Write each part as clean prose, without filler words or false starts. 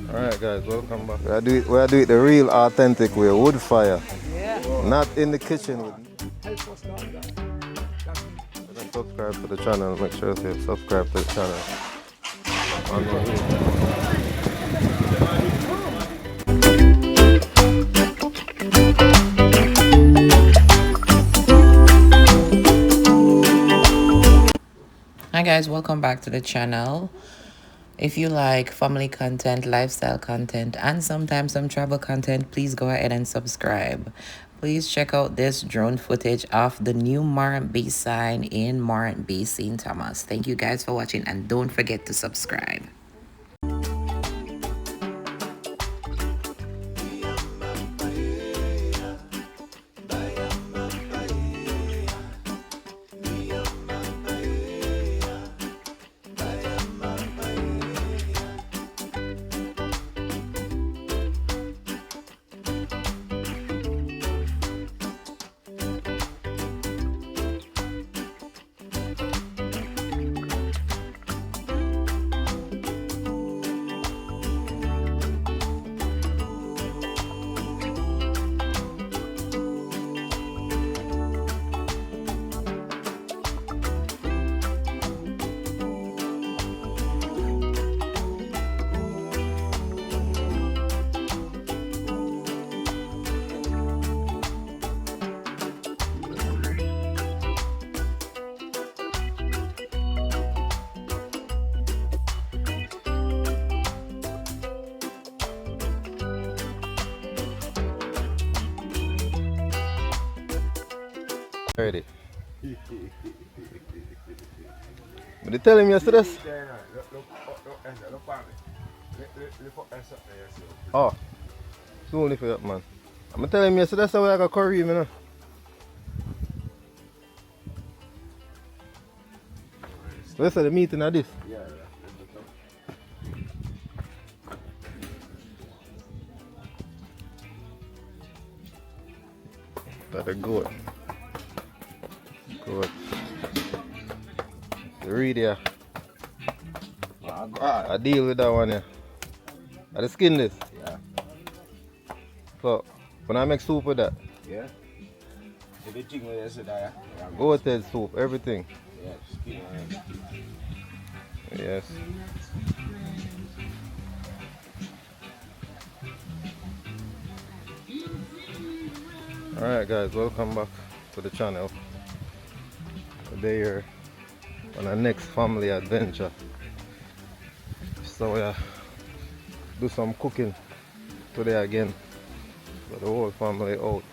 Alright guys, welcome back. We do it the real authentic way, wood fire. Yeah. Not in the kitchen. And subscribe to the channel, make sure to subscribe to the channel. Hi guys, welcome back to the channel. If you like family content, lifestyle content, and sometimes some travel content, please go ahead and subscribe. Please check out this drone footage of the new Morant Bay sign in Morant Bay, St. Thomas. Thank you guys for watching, and don't forget to subscribe. Ready. But they tell him yesterday. Oh, soon for that man. I'm gonna tell him yesterday so I got curry him, you know. Where's the meeting of this? Yeah. That's a good. Good. Read here. I deal with that one here. I the skinless. Yeah. So when I make soup with that. Yeah. Everything where you said that. Goated soup, everything. Yeah, skin. Yes. Alright guys, welcome back to the channel. Today we're on our next family adventure. So yeah, do some cooking today again for the whole family out.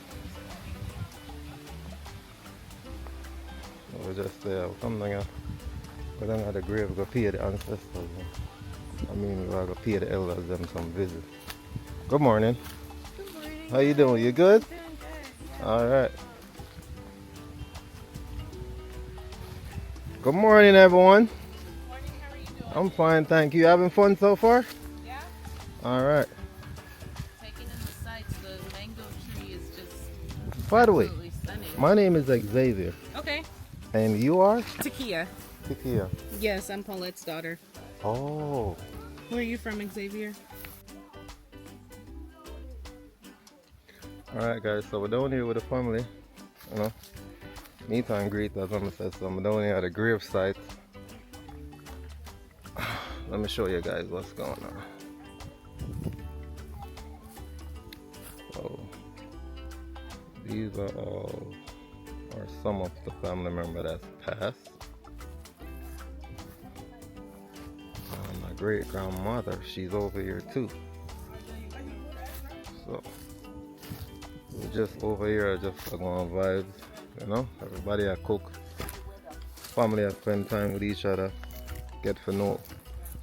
So we just we'll come down here, go down at the grave, go pay the ancestors. I mean, we're gonna pay the elders them some visit. Good morning. Good morning. How you doing? You good? Doing good. All right. Good morning, everyone. Good morning. How are you doing? I'm fine, thank you. Having fun so far? Yeah. All right. Taking in the sights. The mango tree is just By the way, absolutely stunning. my name is Xavier, Okay. and you are Takia. Tikia. Yes, I'm Paulette's daughter. Oh, Where are you from, Xavier? all right, guys. So we're down here with the family. You know, meet and greet, as I said. So I'm down here at the grave site. Let me show you guys what's going on. So these are all, or some of the family members that's passed. My great grandmother, she's over here too. So we're just over here, just going vibes, you know. Everybody I cook, family I spend time with each other, get to know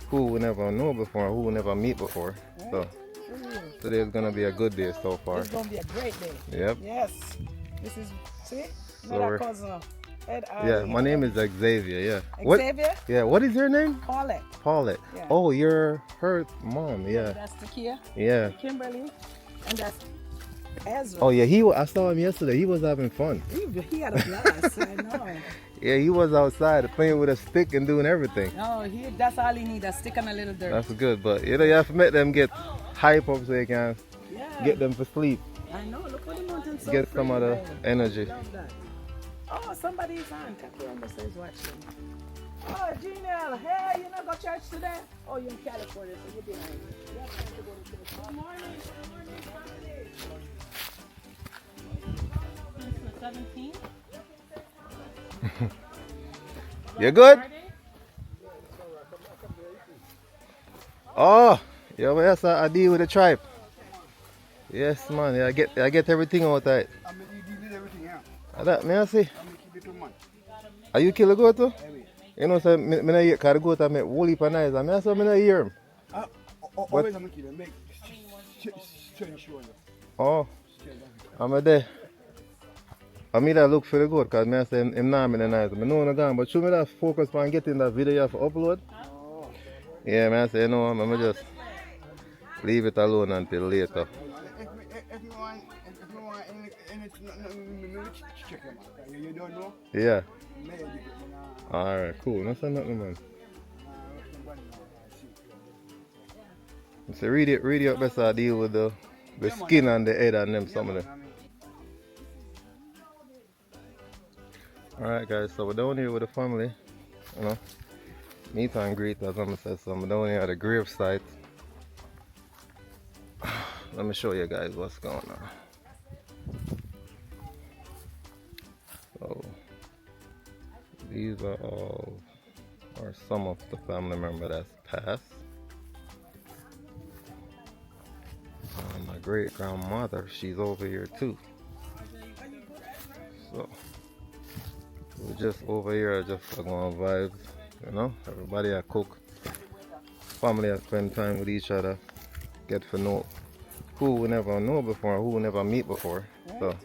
who we never know before, who we never meet before. So today's gonna be a good day so far. It's gonna be a great day. Yep. Yes. This is see? So Another we're- cousin. Yeah, my name is Xavier. Yeah. What? Xavier? Yeah. What is your name? Paulette. Paulette. Yeah. Oh, you're her mom. Yeah. That's Takia. Yeah. Kimberly. And that's Ezra. Oh yeah, I saw him yesterday. He was having fun. He had a blast. I know. Yeah, he was outside playing with a stick and doing everything. No, that's all he needs, a stick and a little dirt. That's good, but you know you have to make them get hype up so you can Yeah. get them to sleep. I know. Look what the mountain's so Get some of the pretty, energy. love that. Oh, somebody's on. Kakuramba says watching. Oh, Gmail. Hey, you not go to church today? Oh, you're in California, so you're behind. You have time to go to church. Good morning. Good morning, family. It's the 17th. You good? Friday? Oh, yeah, well, yes, I deal with the tribe. Yes, man. Yeah, I get everything out of it. I mean, you did everything, yeah. That me I see. I mean, keep it 2 months. Are you kill a goat too? Anyway. You know, so me not hear, cause the goat I make wool heap of nice. I mean, so me not hear him. Always I'm keep it. Make strange show. Oh, I'm there. I mean, I look for the goat because I say him not me nice. I know I'm gone, but should me that focus on getting that video you have to upload? Yeah, man, I say, no, I'm just leave it alone until later. If you want anything, check them out. You don't know? Yeah. Maybe. Alright, cool. No say nothing, man. So read it up best I deal with the skin and the head and them some of them. Alright guys, so we're down here with the family. You know. Meet and greet as I said, so I'm down here at the grave site. Let me show you guys what's going on. So these are all or some of the family member that's passed. My great grandmother, she's over here too. So we're just over here just going vibes, you know. Everybody I cook, family I spend time with each other, get to know who we never know before, who we never meet before. So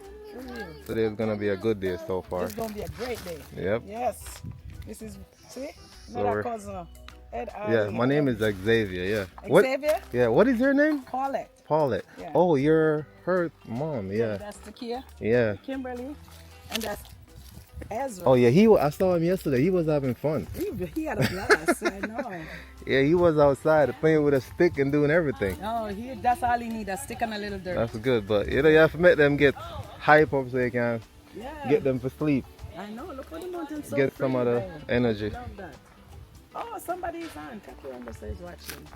today's gonna be a good day so far. It's gonna be a great day. Yep. Yes. This is see? So Another cousin. Ed yeah, my name is Xavier, yeah. Xavier? Yeah, what is your name? Paulette. Paulette. Yeah. Oh, you're her mom, yeah. That's Takia. Yeah. Kimberly. And that's Ezra. Oh yeah, I saw him yesterday. He was having fun. He had a blast. I know. Yeah, he was outside playing with a stick and doing everything. No, that's all he needs, a stick and a little dirt. That's good, but you know you have to make them get hype up so you can get them to sleep. I know. Look what the mountain's so Get some of the pretty, energy. love that. Oh, somebody's on. Kakuramba says watching.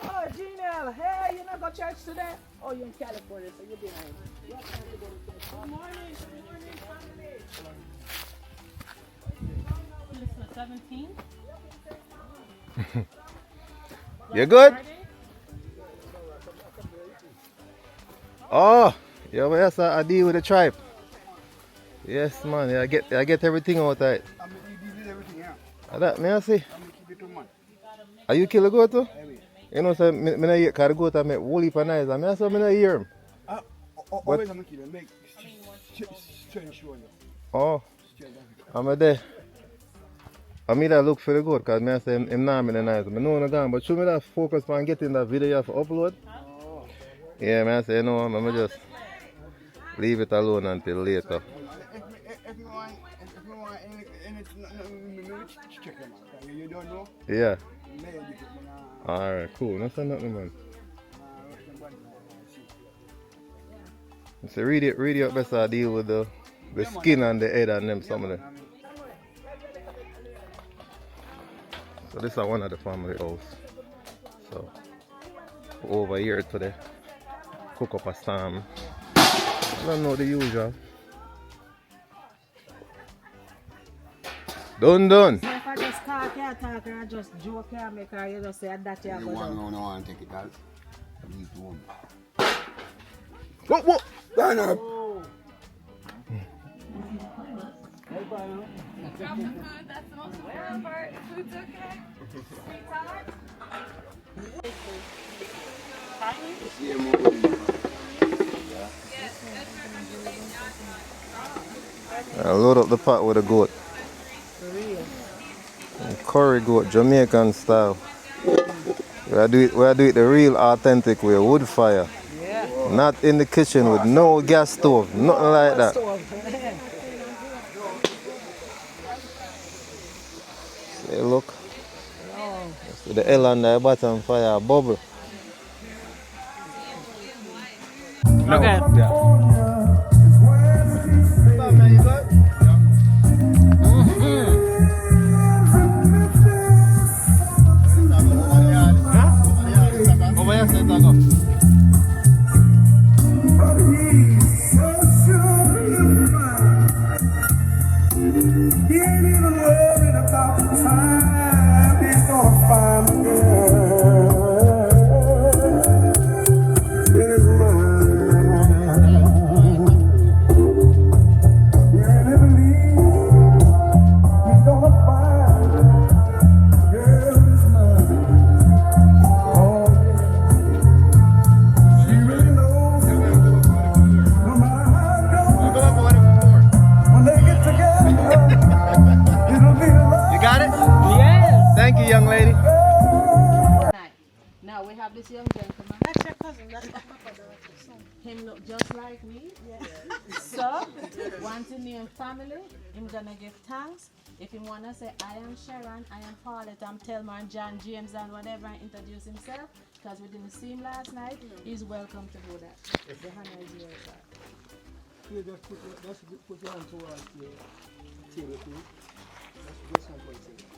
Oh, Gmail. Hey, you not go to church today? Oh, you're in California, so you're behind. You have time to go to church. Good morning. Good morning, family. It's the 17th. You good? Friday? Oh, yeah, well, yes, I deal with the tribe. Yes, man. Yeah, I get everything out of it. I mean, you did everything, yeah. That me I see. I mean, keep it 2 months. Are you kill a goat too? Anyway. You know, so me not hear, cause the goat I make wool heap of nice. I mean, so me not hear him. Always I'm keep it. Make strange show. Oh, I'm there. I mean, I look for the goat because I say him not me nice. I know I'm gone, but should me that focus on getting that video you have to upload? Yeah, man, I say, no, I'm just leave it alone until later. If you want anything, check them out. You don't know? Yeah. Maybe. Alright, cool. No say nothing, man. So read it up best I deal with the skin and the head and them some of them. So this is one of the family house. So over here today, cook up a storm. I don't know the usual. Done. So if I just talk, or I just joke, make her, you just say that you have You want to take it out? Leave the woman. What? Stand up! Drop the food. That's the most important part. Food's okay. Sweetheart. Load up the pot with a goat. Curry goat, Jamaican style. We do it the real authentic way, wood fire. Yeah. Not in the kitchen with no gas stove, nothing like that. Hey, look. So the L on the bottom fire bubble. Okay. You got it? Yes. Thank you, young lady. Now we have this young gentleman. That's your cousin. That's my papa. Him look just like me. So, want to name family, him gonna give thanks. If he wanna say, I am Sharon, I am Paulette, I'm Thelma and John, James and whatever, and introduce himself, because we didn't see him last night, he's welcome to do that. The honor is yours, sir. You just put your hand towards the table, please. Just hand towards the table.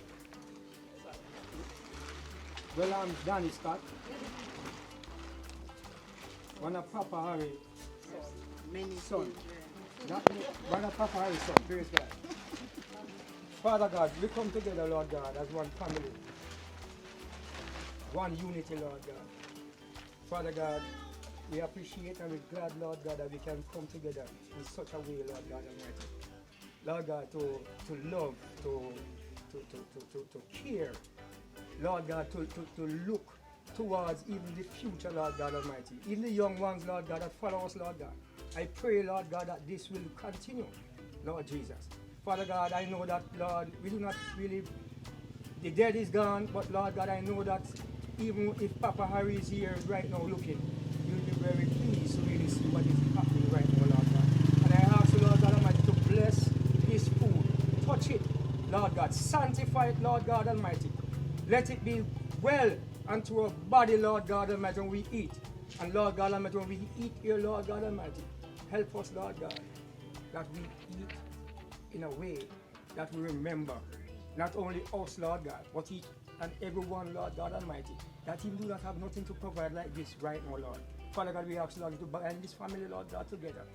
Well, I'm Danny Scott. One of Papa Harry son. One of Papa Harry's son. Praise God. Father God, we come together, Lord God, as one family. One unity, Lord God. Father God, we appreciate and we're glad, Lord God, that we can come together in such a way, Lord God Almighty. Lord God, to love, to care. Lord God, to look towards even the future, Lord God Almighty. Even the young ones, Lord God, that follow us, Lord God. I pray, Lord God, that this will continue, Lord Jesus. Father God, I know that, Lord, we do not really, the dead is gone, but Lord God, I know that even if Papa Harry is here right now looking, you'll be very pleased to really see what is happening right now, Lord God. And I ask you, Lord God Almighty, to bless this food, touch it, Lord God, sanctify it, Lord God Almighty. Let it be well unto our body, Lord God Almighty, when we eat. And Lord God Almighty, when we eat here, Lord God Almighty, help us, Lord God, that we eat in a way that we remember not only us, Lord God, but each and everyone, Lord God Almighty, that even do not have nothing to provide like this right now, Lord. Father God, we ask, Lord, to bind this family, Lord God, together.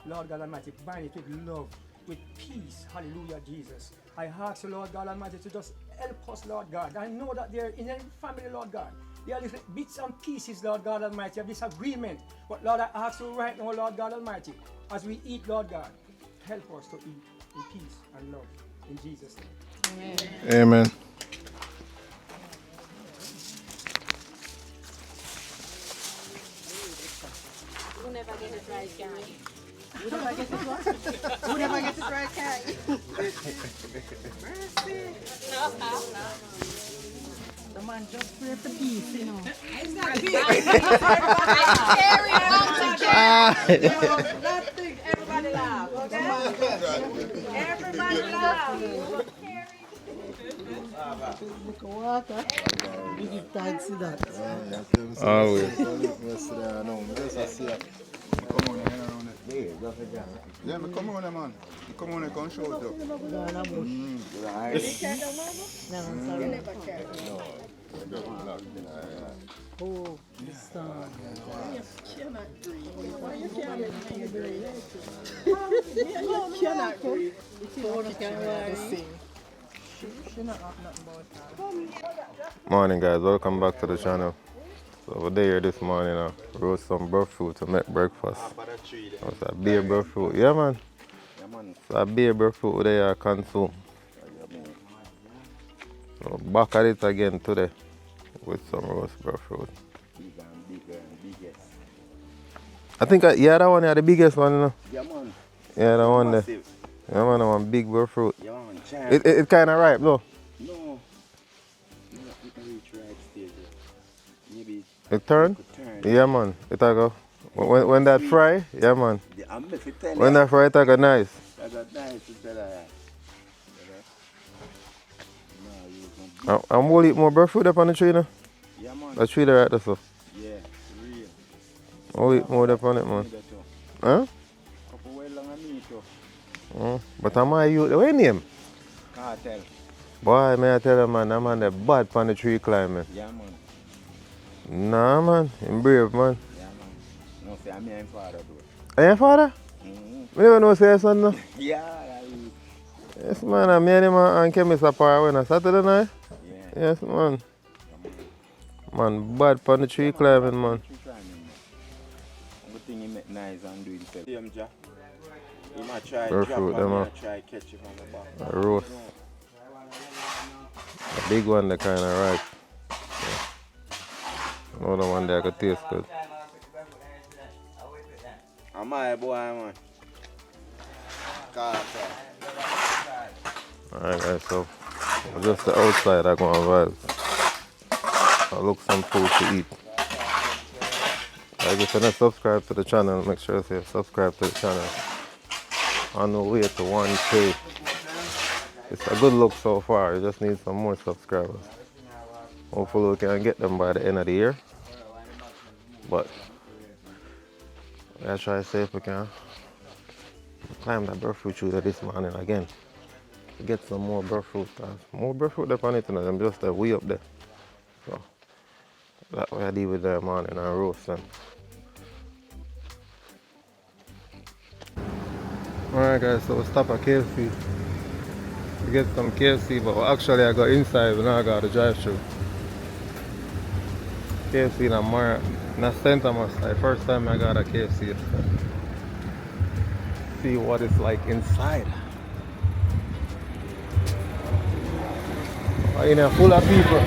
Lord God Almighty, bind it with love, with peace. Hallelujah, Jesus. I ask you, Lord God Almighty, to just help us, Lord God. I know that there in every family, Lord God, there are little bits and pieces, Lord God Almighty, of disagreement. But Lord, I ask you right now, Lord God Almighty, as we eat, Lord God, help us to eat in peace and love. In Jesus' name. Amen. Amen. Who never get it right, guy? Who never get it what? Who never get it right, guy? The man just pray for peace, you know. It's not peace. Carry on together. Nothing. Everybody laugh, okay? Everybody laugh. Water. We give thanks to that. Always. Yeah, but come on, man. Come on and come show it up. Oh, this song. You cannot breathe. Morning, guys. Welcome back to the channel. So over there this morning, roast some breadfruit to make breakfast. It's a beer breadfruit. Yeah, man. It's a beer breadfruit they consume. So back at it again today with some roast breadfruit. I think, yeah, that one is the biggest one, you know? Yeah, man. Yeah, that one there. Massive. Yeah, man, that one big breadfruit. Yeah, man. It kind of ripe, though. No. You know, it reach right stage. Maybe It turn? could turn. Yeah, man. It a go. When that fry, yeah man. I'm if you tell When that fry, it got nice. I got nice to tell her. I'm gonna eat more breadfruit up on the tree now. Yeah, man. The tree there right there, so. Yeah, real. I'll eat more up on it, man. Huh? Couple well long and meat too. But I'm my youth. What your name? Cartel. Boy, may I tell you, man, that man the bad on the tree climbing. Yeah, man. Nah, man. I'm brave, man. Yeah, man. No, say I'm your father, though. Are you your father? Mm-hmm. We never know say your son, no? Yeah, that is. Yes, man. I'm and him and chemist apart when I Saturday night. Yeah. Yes, man. Man, bad on the tree climbing, man. Tree climbing, man. Good thing he make nice and do himself. See him, Jack? He might try Breadfruit, drop them, and try catch it from the back. A roast. A big one, the kind of ripe. Yeah. Another one there could taste good. I'm my boy, man. Carter. Alright guys, so just the outside I go and vibes. I look some food to eat. Like if you're not subscribed to the channel, make sure you subscribe to the channel. On the way to 1K. It's a good look so far, you just need some more subscribers. Hopefully we can get them by the end of the year. But I'll try to see if we can climb that breadfruit tree this morning again. Get some more breadfruit. More breadfruit up on it tonight. I'm just way up there. So that way I deal with the morning and roast them. Alright guys, so we stop at KFC to get some KFC, but actually I got inside but now I got the drive-thru. KFC in Morant, in St. Thomas. The first time I got a KFC. See what it's like inside. In here full of people.